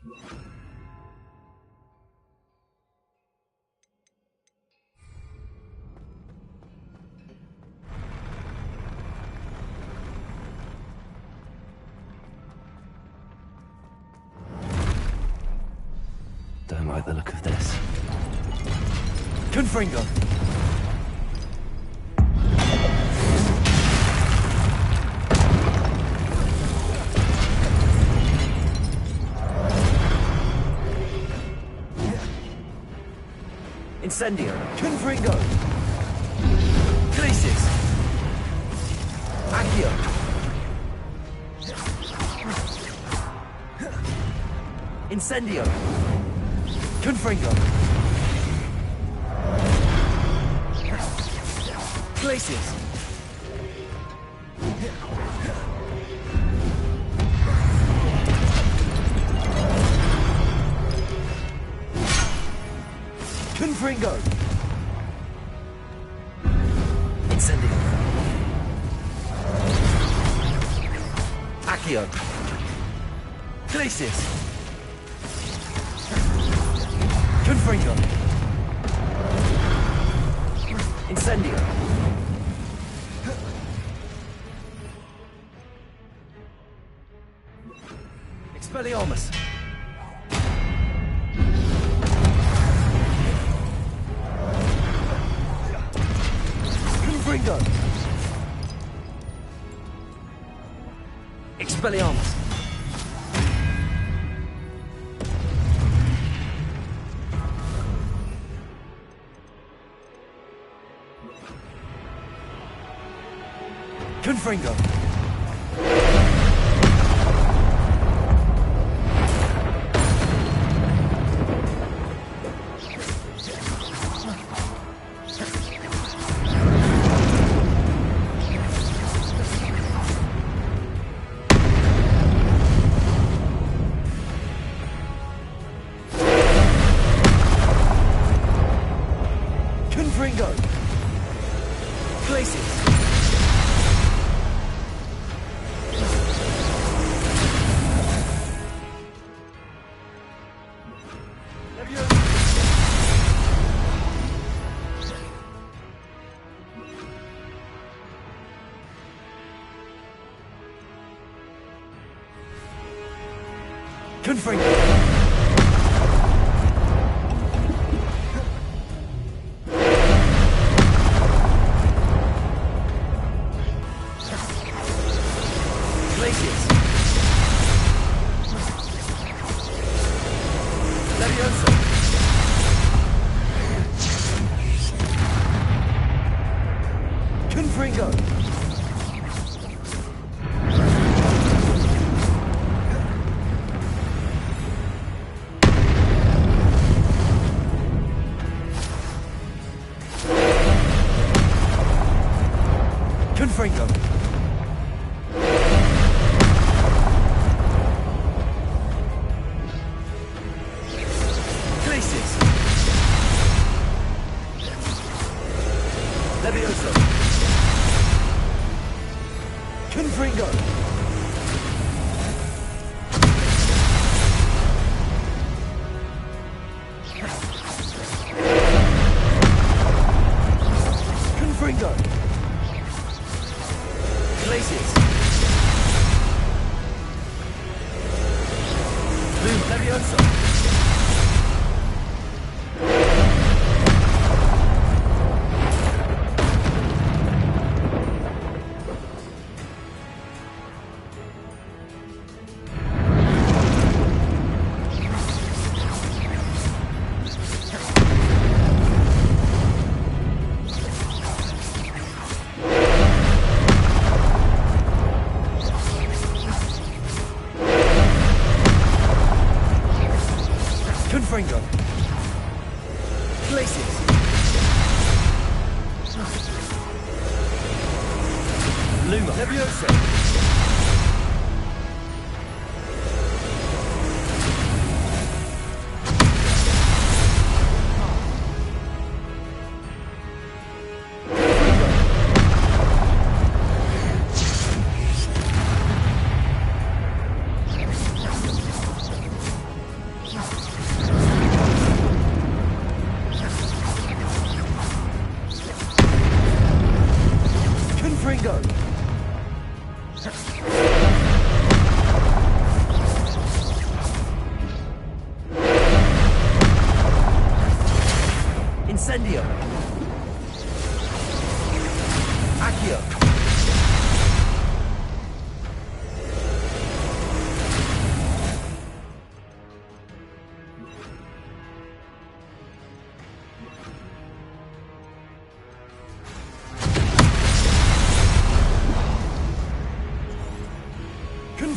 Don't like the look of this. Confringo! Incendio! Confringo! Glacis! Accio! Incendio! Confringo! Glacis! Confringo! Incendio! Accio! Glacis! Confringo! Incendio! Expelliarmus! Confringo! Expelliarmus! Confringo! Confringo! Glacis! Confringo! Glacius! Leviosa! Confringo! Confringo! Glacis! Leviosa! Confringo! Confringo! Glacius! Boom! Leviosa! Confringo! Glacius! Luma! Leviosa!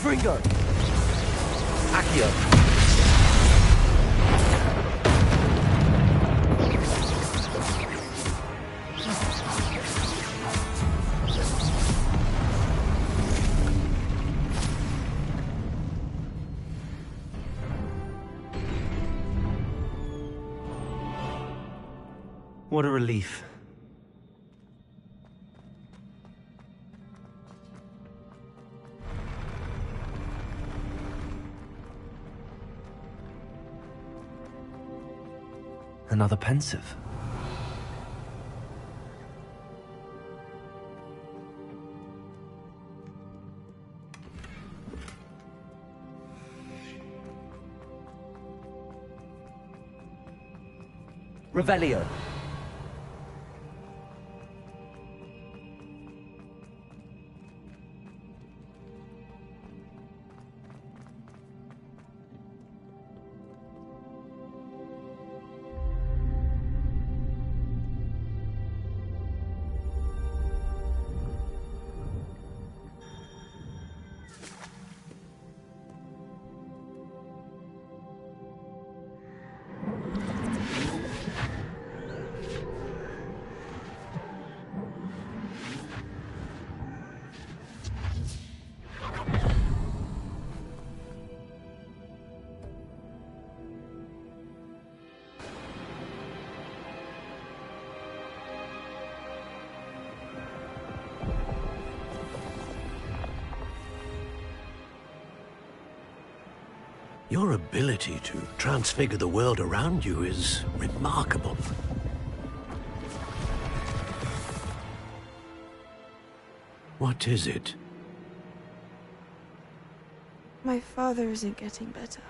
Confringo! Accio! What a relief. Another pensive. Revelio. Your ability to transfigure the world around you is remarkable. What is it? My father isn't getting better.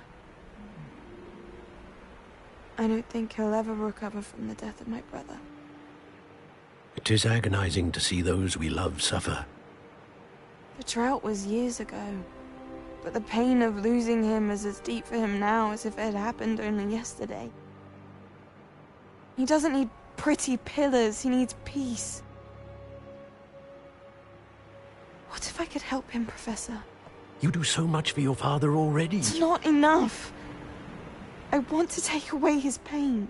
I don't think he'll ever recover from the death of my brother. It is agonizing to see those we love suffer. The drought was years ago, but the pain of losing him is as deep for him now as if it had happened only yesterday. He doesn't need pretty pillars, he needs peace. What if I could help him, Professor? You do so much for your father already. It's not enough. I want to take away his pain.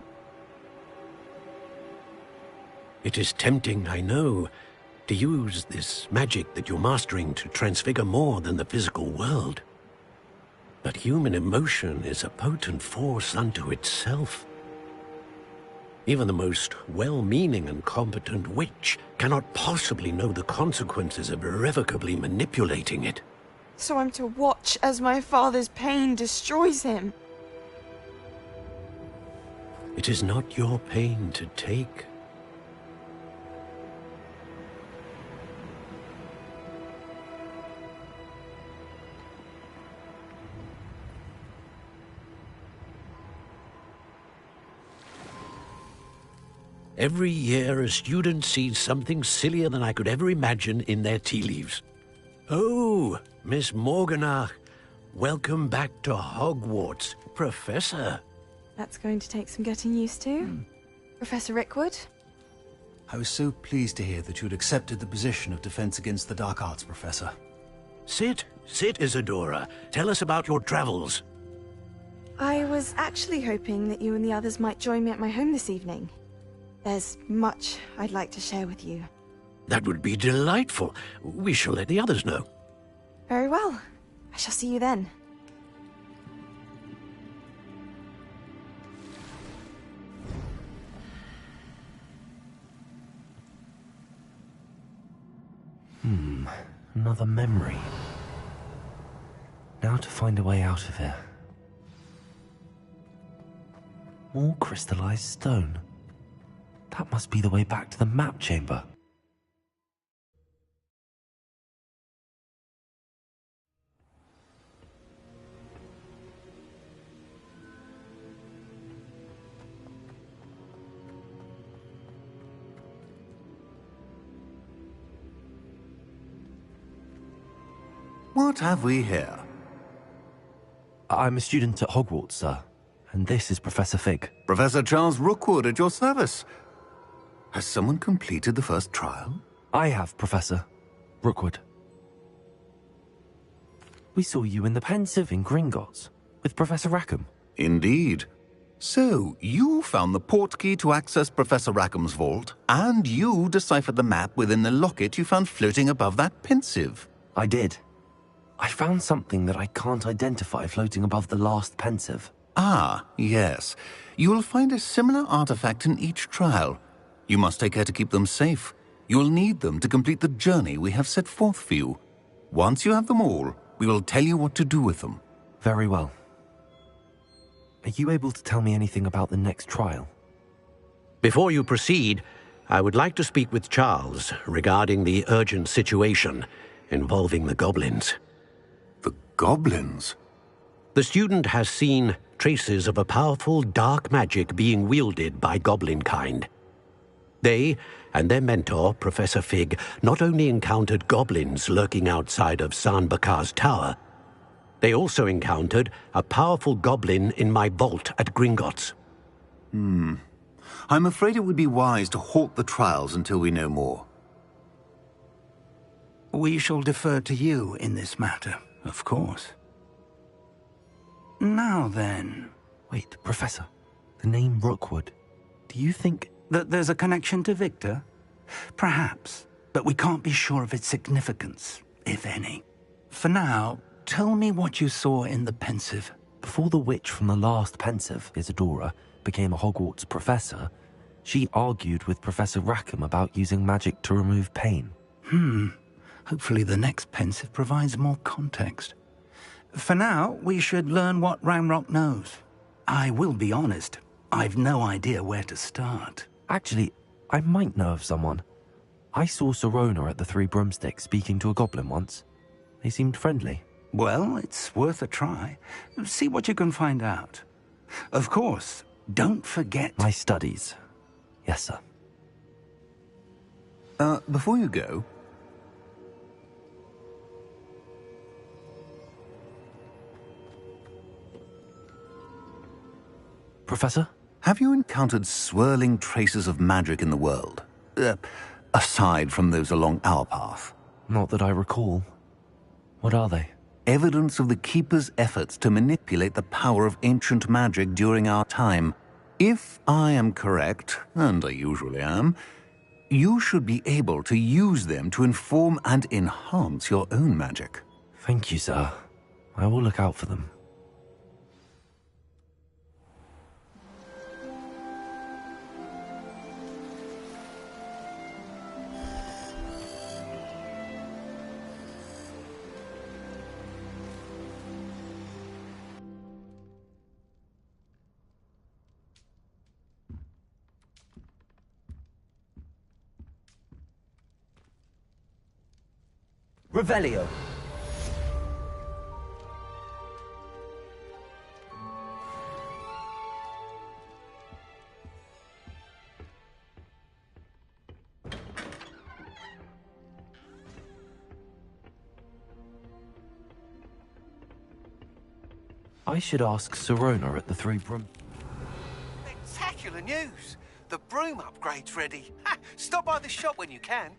It is tempting, I know, to use this magic that you're mastering to transfigure more than the physical world. But human emotion is a potent force unto itself. Even the most well-meaning and competent witch cannot possibly know the consequences of irrevocably manipulating it. So I'm to watch as my father's pain destroys him. It is not your pain to take. Every year, a student sees something sillier than I could ever imagine in their tea leaves. Oh, Miss Morganach, welcome back to Hogwarts, Professor. That's going to take some getting used to. Professor Rickwood? I was so pleased to hear that you'd accepted the position of Defense Against the Dark Arts, Professor. Sit, Isadora. Tell us about your travels. I was actually hoping that you and the others might join me at my home this evening. There's much I'd like to share with you. That would be delightful. We shall let the others know. Very well. I shall see you then. Another memory. Now to find a way out of here. More crystallized stone. That must be the way back to the map chamber. What have we here? I'm a student at Hogwarts, sir. And this is Professor Fig. Professor Charles Rookwood at your service. Has someone completed the first trial? I have, Professor Rookwood. We saw you in the Pensive in Gringotts, with Professor Rackham. Indeed. So, you found the portkey to access Professor Rackham's vault, and you deciphered the map within the locket you found floating above that Pensive. I did. I found something that I can't identify floating above the last Pensive. Ah, yes. You will find a similar artifact in each trial. You must take care to keep them safe. You will need them to complete the journey we have set forth for you. Once you have them all, we will tell you what to do with them. Very well. Are you able to tell me anything about the next trial? Before you proceed, I would like to speak with Charles regarding the urgent situation involving the goblins. The goblins? The student has seen traces of a powerful dark magic being wielded by goblin kind. They and their mentor, Professor Fig, not only encountered goblins lurking outside of San Bakar's tower, they also encountered a powerful goblin in my vault at Gringotts. I'm afraid it would be wise to halt the trials until we know more. We shall defer to you in this matter, of course. Now then... Wait, Professor. The name Rookwood. Do you think... that there's a connection to Victor? Perhaps, but we can't be sure of its significance, if any. For now, tell me what you saw in the Pensive. Before the witch from the last Pensive, Isadora, became a Hogwarts professor, she argued with Professor Rackham about using magic to remove pain. Hopefully the next Pensive provides more context. For now, we should learn what Ranrock knows. I will be honest, I've no idea where to start. Actually, I might know of someone. I saw Sirona at the Three Broomsticks speaking to a goblin once. They seemed friendly. Well, it's worth a try. See what you can find out. Of course, don't forget... My studies. Yes, sir. Before you go... Professor? Have you encountered swirling traces of magic in the world? Aside from those along our path? Not that I recall. What are they? Evidence of the Keeper's efforts to manipulate the power of ancient magic during our time. If I am correct, and I usually am, you should be able to use them to inform and enhance your own magic. Thank you, sir. I will look out for them. Revelio. I should ask Sirona at the Three Broom... Spectacular news! The broom upgrade's ready. Ha! Stop by the shop when you can.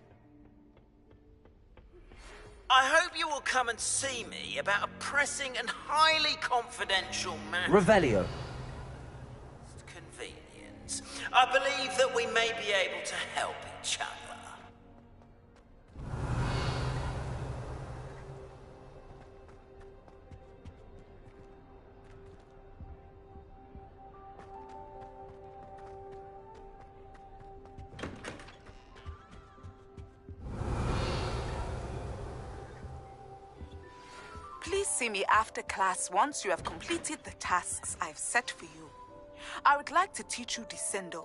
I hope you will come and see me about a pressing and highly confidential matter. Revelio. Convenience. I believe that we may be able to help each other. Please see me after class once you have completed the tasks I've set for you. I would like to teach you Descendo.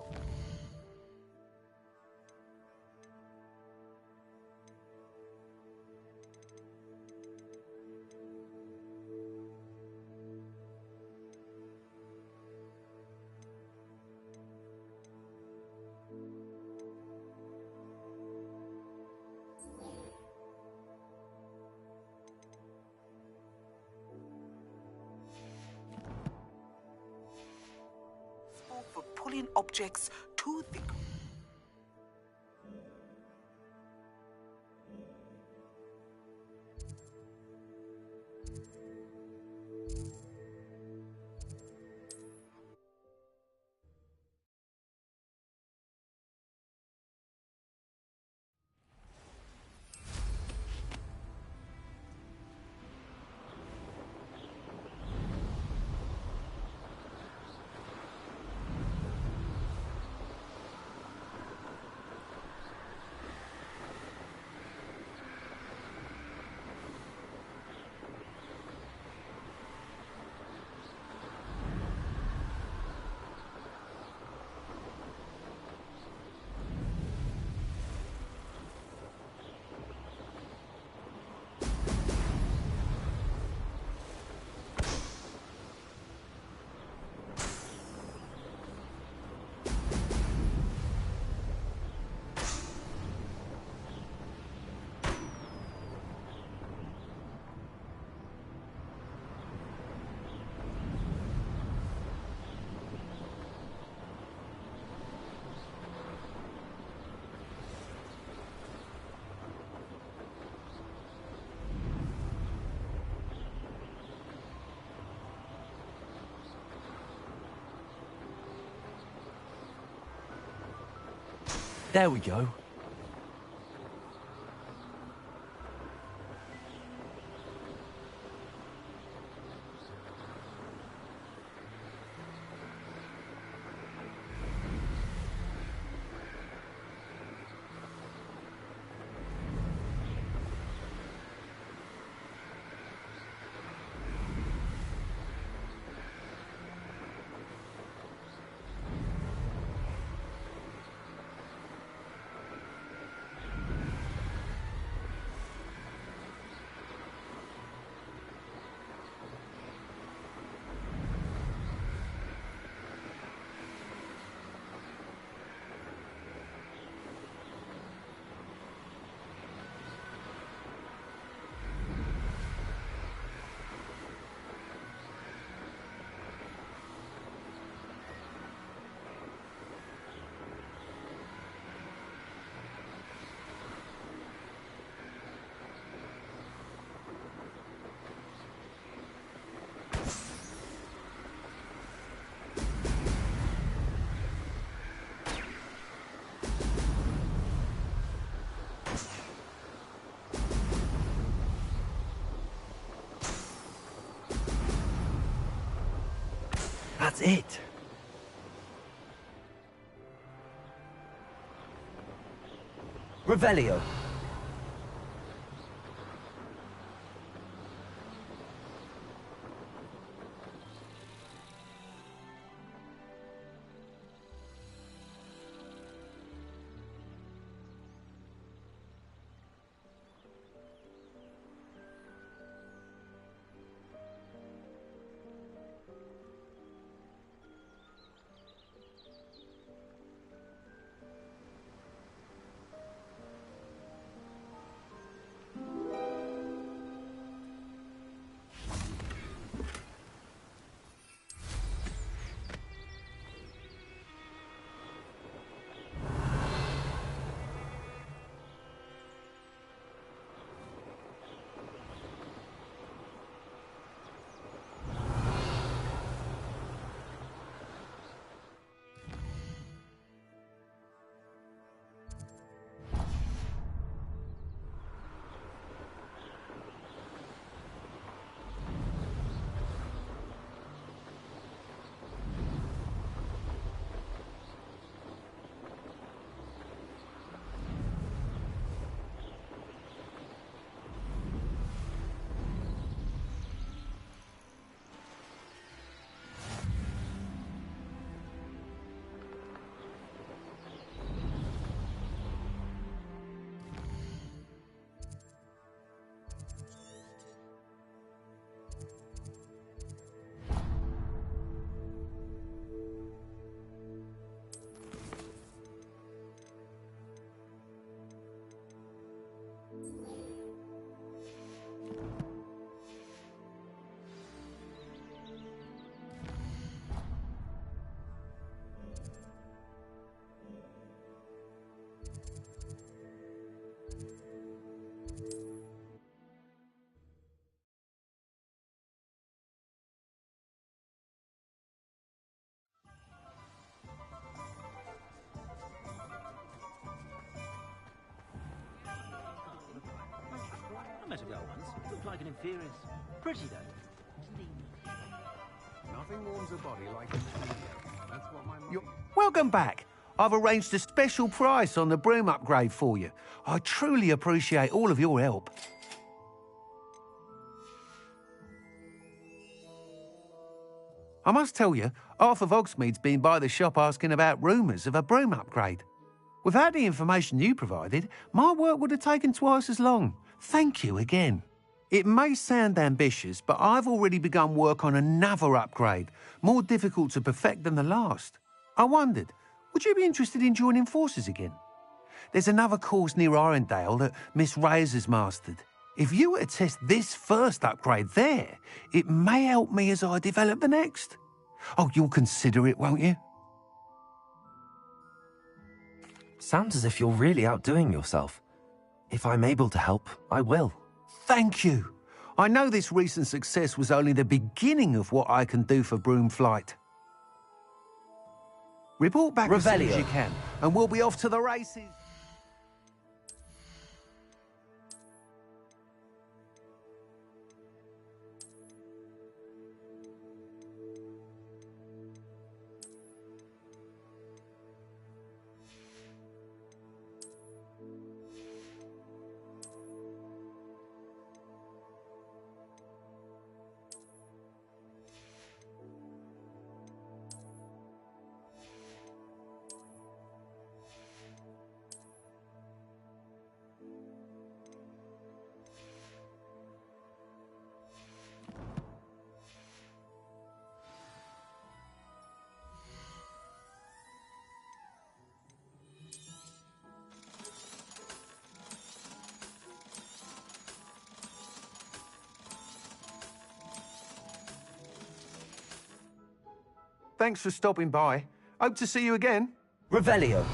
For pulling objects to the... There we go. That's it. Revelio. met a girl once. Looked like an inferior. Pretty, though. Nothing warms a body like a studio. That's what my mum... Welcome back. I've arranged a special price on the broom upgrade for you. I truly appreciate all of your help. I must tell you, half of Hogsmeade's been by the shop asking about rumours of a broom upgrade. Without the information you provided, my work would have taken twice as long. Thank you again. It may sound ambitious, but I've already begun work on another upgrade, more difficult to perfect than the last. I wondered, would you be interested in joining forces again? There's another course near Arendelle that Miss Reyes has mastered. If you were to test this first upgrade there, it may help me as I develop the next. Oh, you'll consider it, won't you? Sounds as if you're really outdoing yourself. If I'm able to help, I will. Thank you. I know this recent success was only the beginning of what I can do for Broomflight. Report back as soon as Revelio. you can, and we'll be off to the races. Thanks for stopping by. Hope to see you again. Revelio.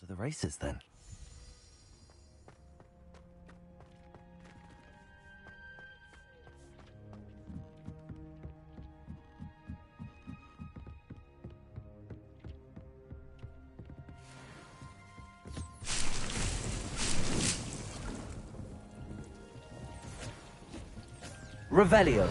To the races, then. Revelio.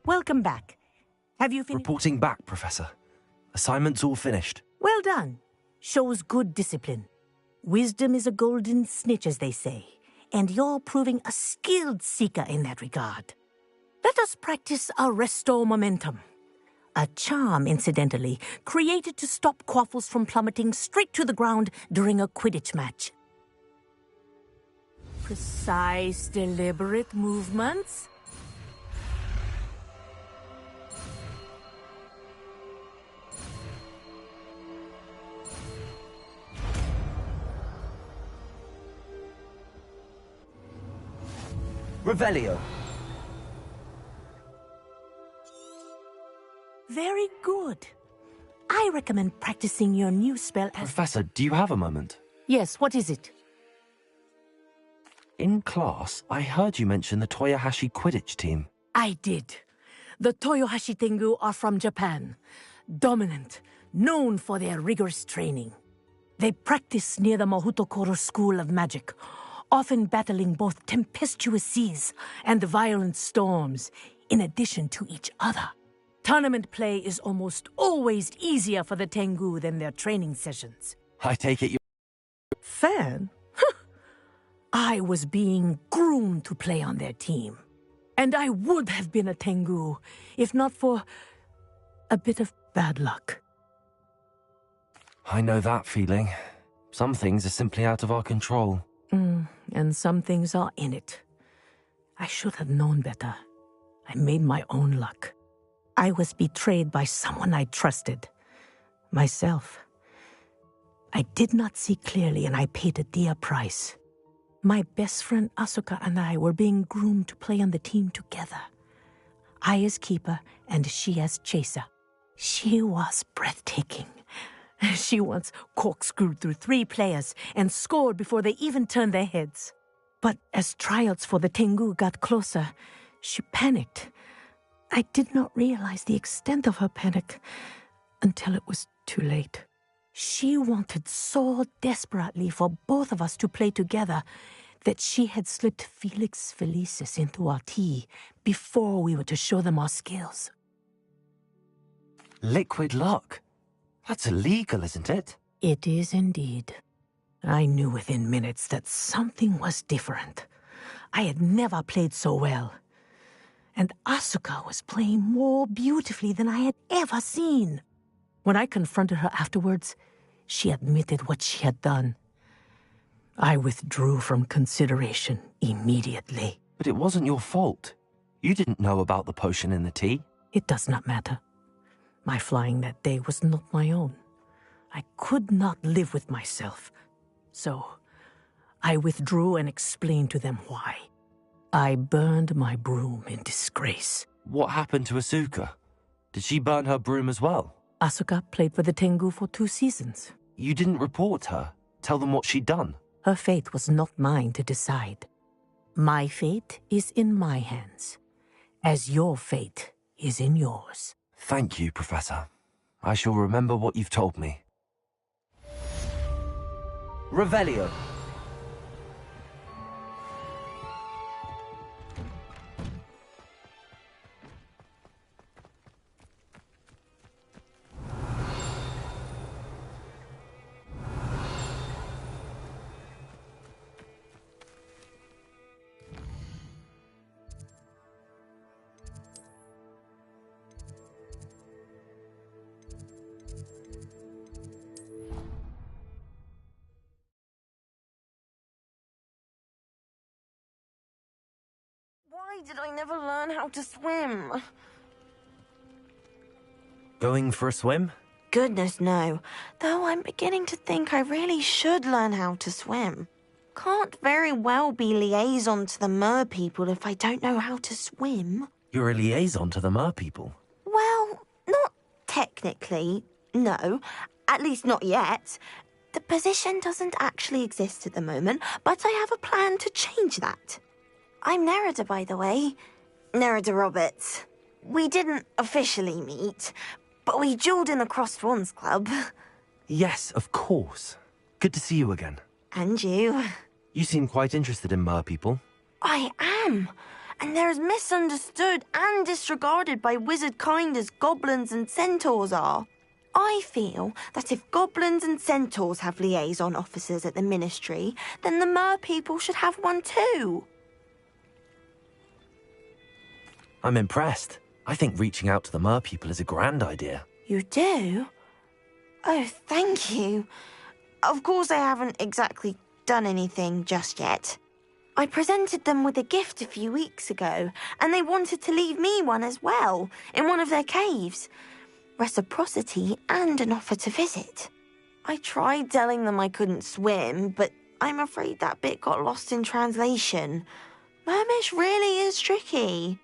Welcome back. Have you finished? Reporting back, Professor. Assignment's all finished. Well done. Shows good discipline. Wisdom is a golden snitch, as they say, and you're proving a skilled seeker in that regard. Let us practice our Restore Momentum. A charm, incidentally, created to stop quaffles from plummeting straight to the ground during a Quidditch match. Precise, deliberate movements. Revelio. Very good. I recommend practicing your new spell as... Professor, do you have a moment? Yes, what is it? In class, I heard you mention the Toyohashi Quidditch team. I did. The Toyohashi Tengu are from Japan. Dominant, known for their rigorous training. They practice near the Mahutokoro School of Magic, often battling both tempestuous seas and violent storms, in addition to each other. Tournament play is almost always easier for the Tengu than their training sessions. I take it you... Fan? I was being groomed to play on their team. And I would have been a Tengu, if not for a bit of bad luck. I know that feeling. Some things are simply out of our control. And some things are in it. I should have known better. I made my own luck. I was betrayed by someone I trusted. Myself. I did not see clearly, and I paid a dear price. My best friend Asuka and I were being groomed to play on the team together. I as keeper, and she as chaser. She was breathtaking. She once corkscrewed through 3 players and scored before they even turned their heads. But as tryouts for the Tengu got closer, she panicked. I did not realize the extent of her panic until it was too late. She wanted so desperately for both of us to play together that she had slipped Felix Felicis into our tea before we were to show them our skills. Liquid luck? That's illegal, isn't it? It is indeed. I knew within minutes that something was different. I had never played so well. And Asuka was playing more beautifully than I had ever seen. When I confronted her afterwards, she admitted what she had done. I withdrew from consideration immediately. But it wasn't your fault. You didn't know about the potion in the tea. It does not matter. My flying that day was not my own. I could not live with myself. So, I withdrew and explained to them why. I burned my broom in disgrace. What happened to Asuka? Did she burn her broom as well? Asuka played for the Tengu for 2 seasons. You didn't report her? Tell them what she'd done? Her fate was not mine to decide. My fate is in my hands, as your fate is in yours. Thank you, Professor. I shall remember what you've told me. Revelio. Why did I never learn how to swim? Going for a swim? Goodness, no. Though I'm beginning to think I really should learn how to swim. Can't very well be liaison to the mer people if I don't know how to swim. You're a liaison to the mer people. Well, not technically, no. At least not yet. The position doesn't actually exist at the moment, but I have a plan to change that. I'm Nerida, by the way. Nerida Roberts. We didn't officially meet, but we duelled in the Crossed Swans Club. Yes, of course. Good to see you again. And you. You seem quite interested in mer people. I am. And they're as misunderstood and disregarded by wizard kind as goblins and centaurs are. I feel that if goblins and centaurs have liaison officers at the ministry, then the mer people should have one too. I'm impressed. I think reaching out to the mer people is a grand idea. You do? Oh, thank you. Of course I haven't exactly done anything just yet. I presented them with a gift a few weeks ago, and they wanted to leave me one as well, in one of their caves. Reciprocity and an offer to visit. I tried telling them I couldn't swim, but I'm afraid that bit got lost in translation. Mermish really is tricky.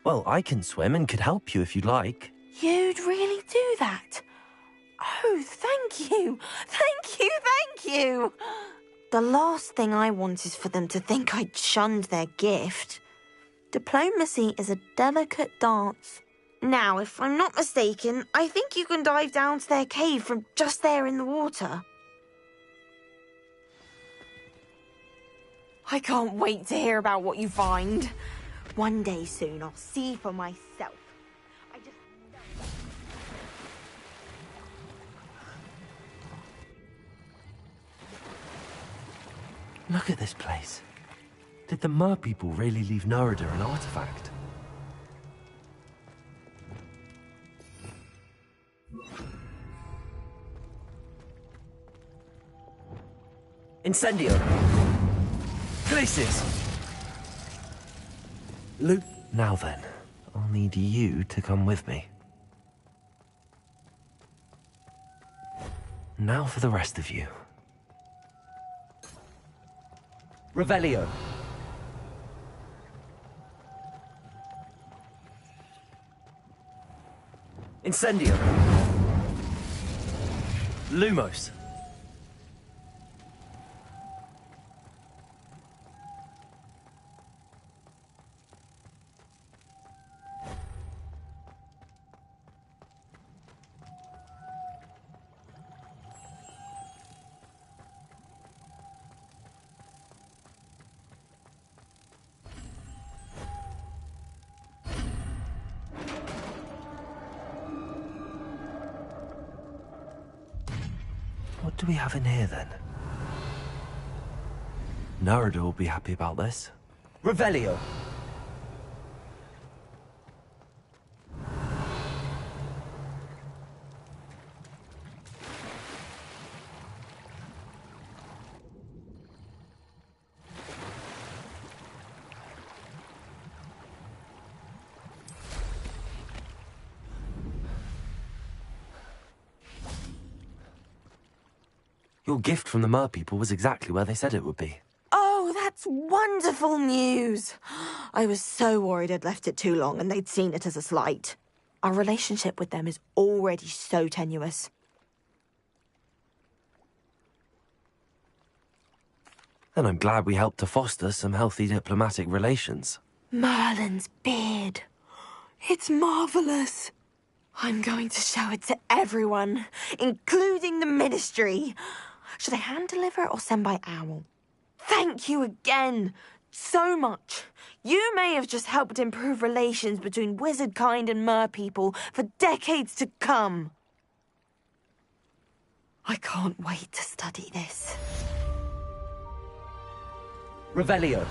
Well, I can swim and could help you if you'd like. You'd really do that? Oh, thank you! Thank you, thank you! The last thing I want is for them to think I'd shunned their gift. Diplomacy is a delicate dance. Now, if I'm not mistaken, I think you can dive down to their cave from just there in the water. I can't wait to hear about what you find. One day soon, I'll see for myself. Look at this place. Did the Mer people really leave Nerida an artifact? Incendio! Glacis! Luke. Now then, I'll need you to come with me. Now for the rest of you. Revelio. Incendio. Lumos. What do we have in here, then? Nerida will be happy about this. Revelio! Your gift from the Mer people was exactly where they said it would be. Oh, that's wonderful news. I was so worried I'd left it too long and they'd seen it as a slight. Our relationship with them is already so tenuous. And I'm glad we helped to foster some healthy diplomatic relations. Merlin's beard. It's marvelous. I'm going to show it to everyone, including the Ministry. Should I hand deliver it or send by owl? Thank you again, so much. You may have just helped improve relations between wizard kind and Mer people for decades to come. I can't wait to study this. Revelio.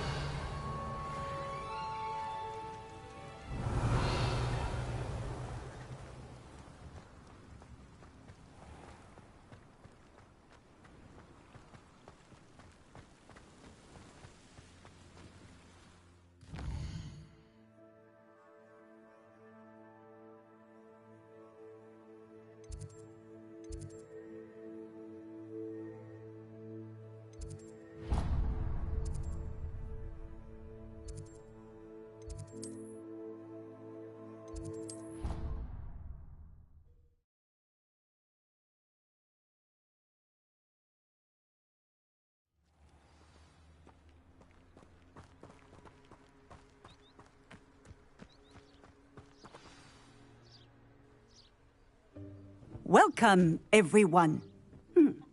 Welcome, everyone.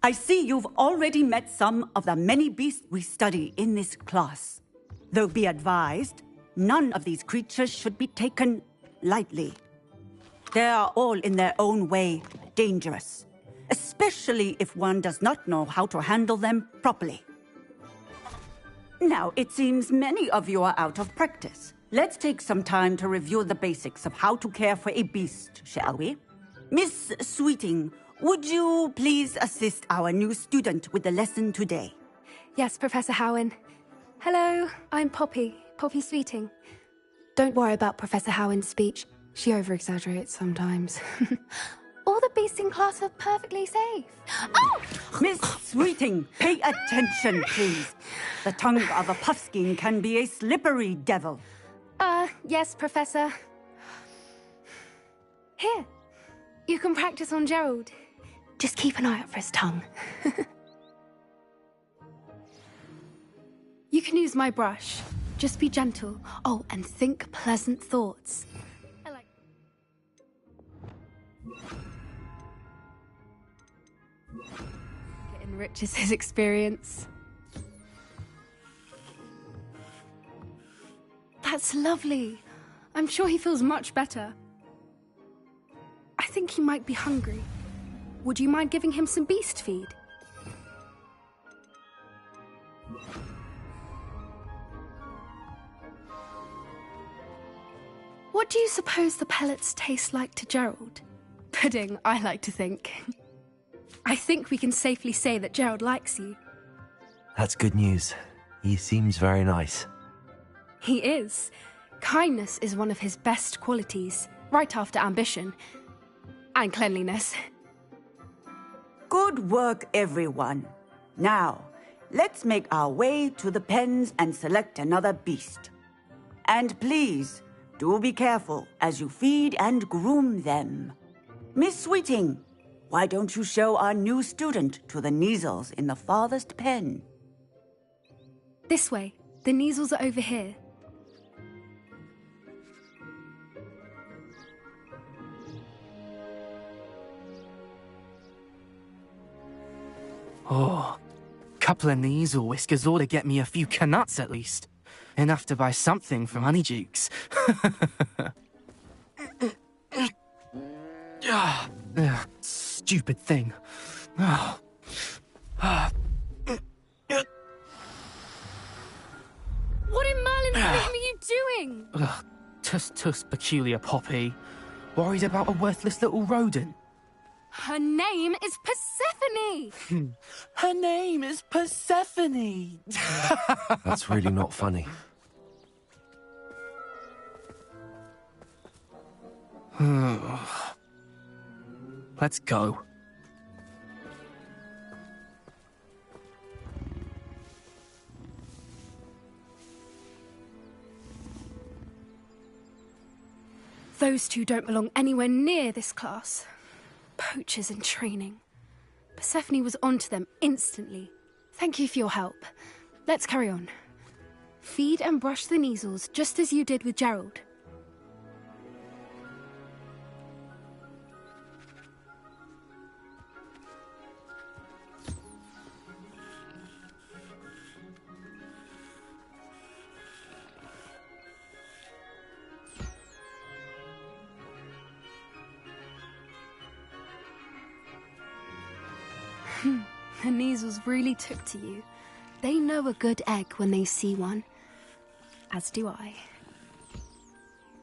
I see you've already met some of the many beasts we study in this class. Though be advised, none of these creatures should be taken lightly. They are all in their own way dangerous, especially if one does not know how to handle them properly. Now, it seems many of you are out of practice. Let's take some time to review the basics of how to care for a beast, shall we? Miss Sweeting, would you please assist our new student with the lesson today? Yes, Professor Howen. Hello, I'm Poppy Sweeting. Don't worry about Professor Howen's speech. She over-exaggerates sometimes. All the beasts in class are perfectly safe. Oh! Miss Sweeting, pay attention, please. The tongue of a puffskein can be a slippery devil. Yes, Professor. Here, you can practice on Gerald. Just keep an eye out for his tongue. You can use my brush. Just be gentle. Oh, and think pleasant thoughts. It enriches his experience. That's lovely. I'm sure he feels much better. I think he might be hungry. Would you mind giving him some beast feed? What do you suppose the pellets taste like to Gerald? Pudding, I like to think. I think we can safely say that Gerald likes you. That's good news. He seems very nice. He is. Kindness is one of his best qualities, right after ambition. And cleanliness. Good work, everyone. Now, let's make our way to the pens and select another beast. And please, do be careful as you feed and groom them. Miss Sweeting, why don't you show our new student to the Neasels in the farthest pen? This way. The Neasels are over here. Oh, couple of Neasel whiskers ought to get me a few canuts at least. Enough to buy something from Honeydukes. Stupid thing. What in Merlin's name are you doing? Tuss, peculiar Poppy. Worried about a worthless little rodent. Her name is Persephone! Her name is Persephone! That's really not funny. Let's go. Those two don't belong anywhere near this class. Poachers in training. Persephone was onto them instantly. Thank you for your help. Let's carry on. Feed and brush the Neasels just as you did with Gerald. The Neasels really took to you. They know a good egg when they see one. As do I.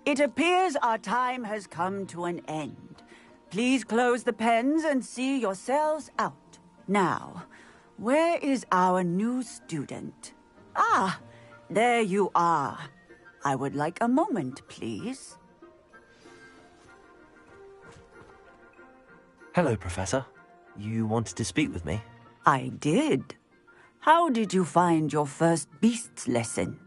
It appears our time has come to an end. Please close the pens and see yourselves out. Now, where is our new student? Ah, there you are. I would like a moment, please. Hello, Professor. You wanted to speak with me? I did. How did you find your first beasts lesson?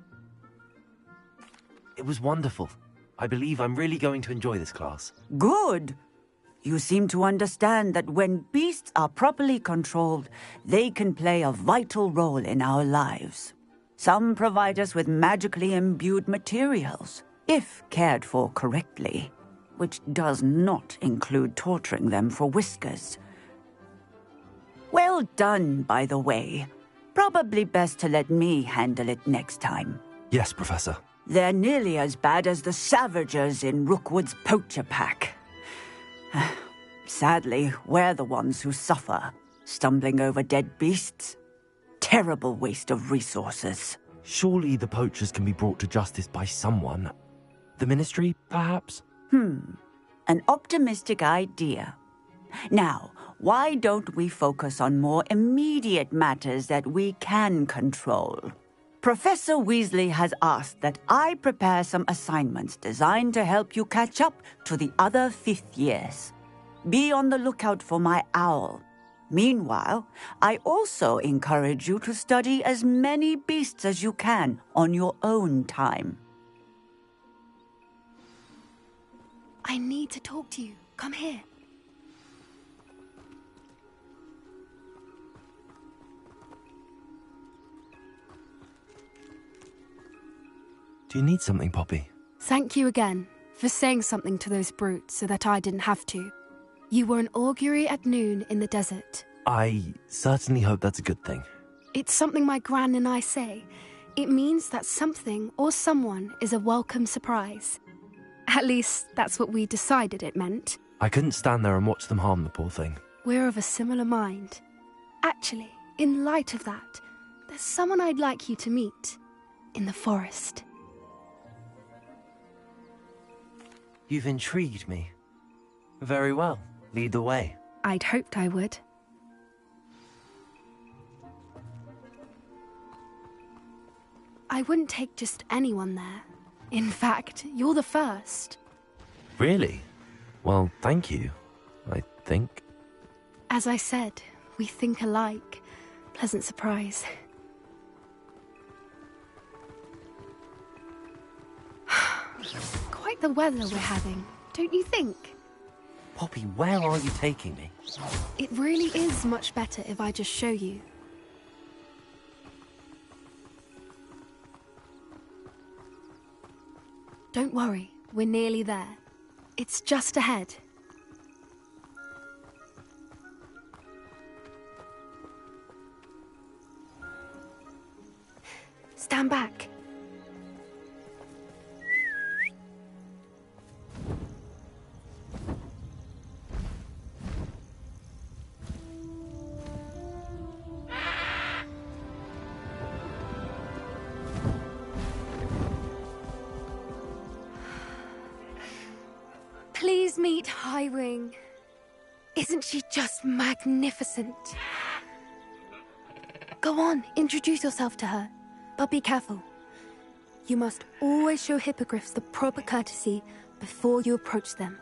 It was wonderful. I believe I'm really going to enjoy this class. Good. You seem to understand that when beasts are properly controlled, they can play a vital role in our lives. Some provide us with magically imbued materials, if cared for correctly, which does not include torturing them for whiskers. Well done, by the way. Probably best to let me handle it next time. Yes, Professor. They're nearly as bad as the Savagers in Rookwood's poacher pack. Sadly, we're the ones who suffer, stumbling over dead beasts. Terrible waste of resources. Surely the poachers can be brought to justice by someone. The Ministry, perhaps? An optimistic idea. Now, why don't we focus on more immediate matters that we can control? Professor Weasley has asked that I prepare some assignments designed to help you catch up to the other fifth years. Be on the lookout for my owl. Meanwhile, I also encourage you to study as many beasts as you can on your own time. I need to talk to you. Come here. Do you need something, Poppy? Thank you again for saying something to those brutes so that I didn't have to. You were an augury at noon in the desert. I certainly hope that's a good thing. It's something my gran and I say. It means that something or someone is a welcome surprise. At least, that's what we decided it meant. I couldn't stand there and watch them harm the poor thing. We're of a similar mind. Actually, in light of that, there's someone I'd like you to meet. In the forest. You've intrigued me. Very well. Lead the way. I'd hoped I would. I wouldn't take just anyone there. In fact, you're the first. Really? Well, thank you, I think. As I said, we think alike. Pleasant surprise. Quite the weather we're having, don't you think? Poppy, where are you taking me? It really is much better if I just show you. Don't worry, we're nearly there. It's just ahead. Stand back. Please meet Highwing. Isn't she just magnificent? Go on, introduce yourself to her. But be careful. You must always show hippogriffs the proper courtesy before you approach them.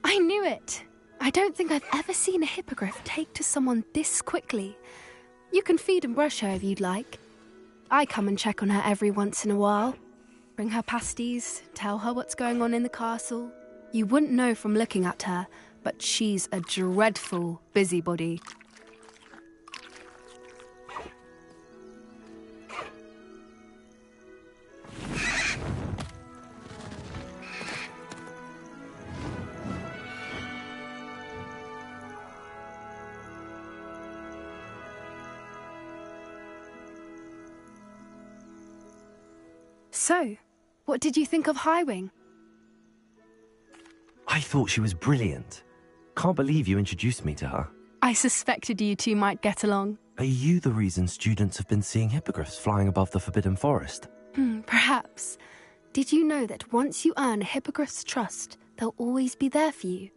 I knew it! I don't think I've ever seen a hippogriff take to someone this quickly. You can feed and brush her if you'd like. I come and check on her every once in a while. Bring her pasties, tell her what's going on in the castle. You wouldn't know from looking at her, but she's a dreadful busybody. So, what did you think of Highwing? I thought she was brilliant. Can't believe you introduced me to her. I suspected you two might get along. Are you the reason students have been seeing hippogriffs flying above the Forbidden Forest? Perhaps. Did you know that once you earn a hippogriff's trust, they'll always be there for you?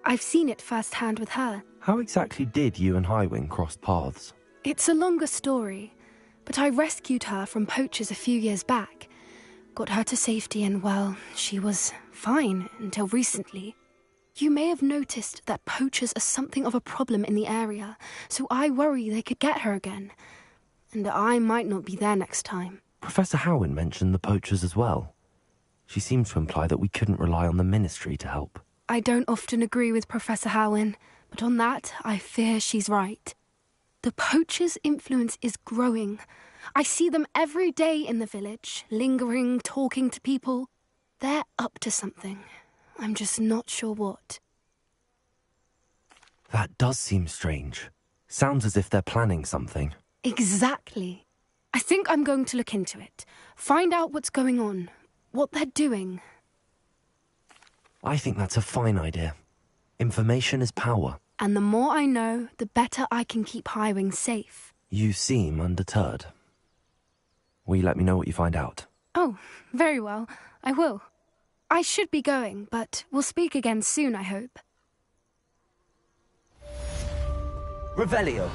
I've seen it firsthand with her. How exactly did you and Highwing cross paths? It's a longer story, but I rescued her from poachers a few years back. Got her to safety and, well, she was fine until recently. You may have noticed that poachers are something of a problem in the area, so I worry they could get her again. And I might not be there next time. Professor Howin mentioned the poachers as well. She seemed to imply that we couldn't rely on the Ministry to help. I don't often agree with Professor Howin, but on that, I fear she's right. The poachers' influence is growing. I see them every day in the village, lingering, talking to people. They're up to something. I'm just not sure what. That does seem strange. Sounds as if they're planning something. Exactly. I think I'm going to look into it. Find out what's going on, what they're doing. I think that's a fine idea. Information is power. And the more I know, the better I can keep Highwing safe. You seem undeterred. Will you let me know what you find out? Oh, very well. I will. I should be going, but we'll speak again soon, I hope. Revelio.